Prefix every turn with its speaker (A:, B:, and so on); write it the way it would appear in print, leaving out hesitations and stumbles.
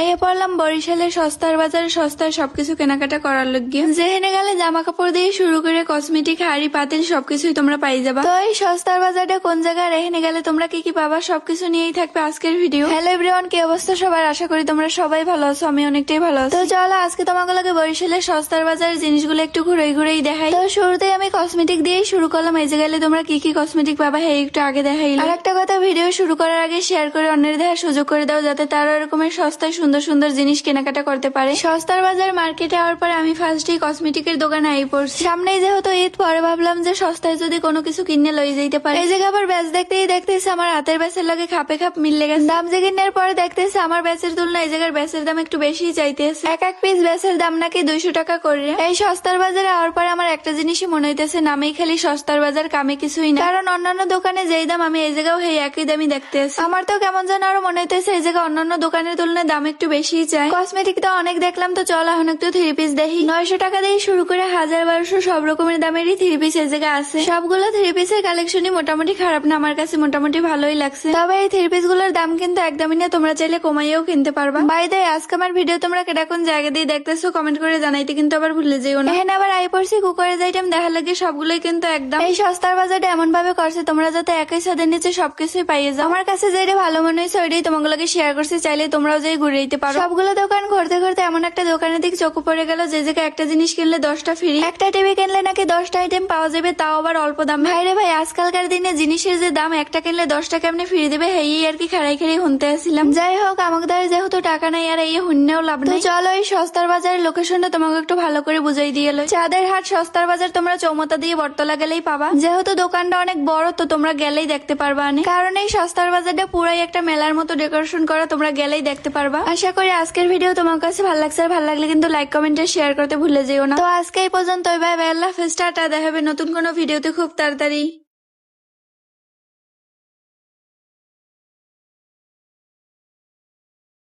A: আইয়া পড়লাম বরিশালের সস্তার বাজারে সস্তায় সবকিছু কেনাকাটা করার লাগিয়ে। যেখানে গেলে জামা কাপড় দিয়ে শুরু করে কসমেটিক, হাড়ি পাতিল সবকিছুই তোমরা পাই যাবা। তো এই সস্তার বাজারটা কোন জায়গায়, এখানে গেলে তোমরা কি কি পাবা সবকিছু নিয়েই থাকবে আজকের ভিডিও। হ্যালো এভরিওয়ান, কি অবস্থা সবার? আশা করি তোমরা সবাই ভালো আছো, আমি অনেকটাই ভালো আছি। তো চলো আজকে তোমাকে বরিশালের সস্তার বাজারের জিনিসগুলো একটু ঘুরেই দেখাই। তো শুরুতেই আমি কসমেটিক দিয়েই শুরু করলাম। এই যে গেলে তোমরা কি কি কসমেটিক পাবা হ্যাঁ একটু আগে দেখাইলাম। আর একটা কথা, ভিডিও শুরু করার আগে শেয়ার করে অন্যের দেখার সুযোগ করে দাও, যাতে তারা এরকমের সস্তায় সুন্দর সুন্দর জিনিস কেনাকাটা করতে পারে। সস্তার বাজার মার্কেটে আওয়ার পরে আমি ফার্স্টেই কসমেটিকের দোকানে আই পড়ছি। সামনেই যেহেতু ঈদ, পরে ভাবলাম যে সস্তায় যদি কোনো কিছু কিনে লই যাইতে পারে। এই জায়গা আবার ব্যাচ দেখতেছি আমার হাতের ব্যাচের লগে খাপে খাপ মিললে গেছে। দাম যে কিনার পরে দেখতেছি আমার ব্যাচের তুলনায় এই জায়গার ব্যাচের দাম একটু বেশি চাইতেছে। এক পিস ব্যাচের দাম নাকি 200 টাকা করে। এই সস্তার বাজারে আওয়ার পরে আমার একটা জিনিসই মনে হইতেছে, নামেই খালি সস্তার বাজার, কামে কিছুই না। কারণ অন্যান্য দোকানে যেই দাম আমি এই জায়গাও সেই একই দামই দেখতেছি। আমার তো কেমন যেন আরো মনে হইতেছে এই জায়গা অন্যান্য দোকানের তুলনায় দাম একটু বেশি চাই। কসমেটিক তো অনেক দেখলাম, তো চল এখন একটু থ্রি পিস দেখি। 900 টাকা দিয়ে শুরু করে 1000-1200 সব রকমের দামেরই থ্রি পিস এই জায়গায় আছে। সবগুলো থ্রি পিসের কালেকশনই মোটামুটি খারাপ না, আমার কাছে মোটামুটি ভালোই লাগছে। তবে এই থ্রি পিস গুলোর দাম কিন্তু একদমই না, তোমরা চাইলে কমাইয়েও কিনতে পারবা। বাই দ্য ওয়ে, আজকে আমার ভিডিও তোমরা কেটা কোন জায়গা দিয়ে দেখতেছো কমেন্ট করে জানাইতে কিন্তু আবার ভুলে যেও না। এখানে আবার আই পড়ছি কুকারের আইটেম দেখা লাগে, সবগুলোই কিন্তু একদম। এই সস্তার বাজারটা এমন ভাবে করছে তোমরা যাতে একই ছাদের নিচে সবকিছুই পাইয়ে যাও। আমার কাছে যেটা ভালো মনে হয়েছে ওইটাই তোমাগুলোকে শেয়ার করছি, চাইলে তোমরাও যাই ঘুরে দিতে পারো। সবগুলো দোকান ঘুরতে এমন একটা দোকানের দিক চোখে পড়ে গেল যে জায়গায় একটা জিনিস কিনলে 10টা ফ্রি। একটা টিভি কিনলে নাকি 10টা আইটেম পাওয়া যাবে, তাও আবার অল্প দাম। ভাইরে ভাই, আজকালকার দিনে জিনিসের যে দাম, একটা কিনলে 10টা কেমনে ফ্রি দেবে হেই আর কি খাড়াই শুনতে আসছিলাম। যাই হোক, আমাকে দ্বারা যেহেতু টাকা নাই আর এই হুন্নেও লাভ নেই। চলো এই সস্তার বাজারের লোকেশনটা তোমাকে একটু ভালো করে বুঝাই দিয়ে এলো। চাঁদের হাট সস্তার বাজার তোমরা চৌমতা দিয়ে বটতলা গেলেই পাবা। যেহেতু দোকানটা অনেক বড়, তো তোমরা গেলেই দেখতে পারবা। কারণ এই সস্তার বাজারটা পুরাই একটা মেলার মতো ডেকোরেশন করা, তোমরা গেলেই দেখতে পারবা। আশা করি আজকের ভিডিও তোমার কাছে ভালো লাগছে, আর ভালো লাগলে কিন্তু লাইক কমেন্টে শেয়ার করতে ভুলে যেও না। তো আজকে এই পর্যন্ত, বাই বাই, আল্লাহ হাফেজ, টাটা, দেখা হবে নতুন কোনো ভিডিওতে খুব তাড়াতাড়ি।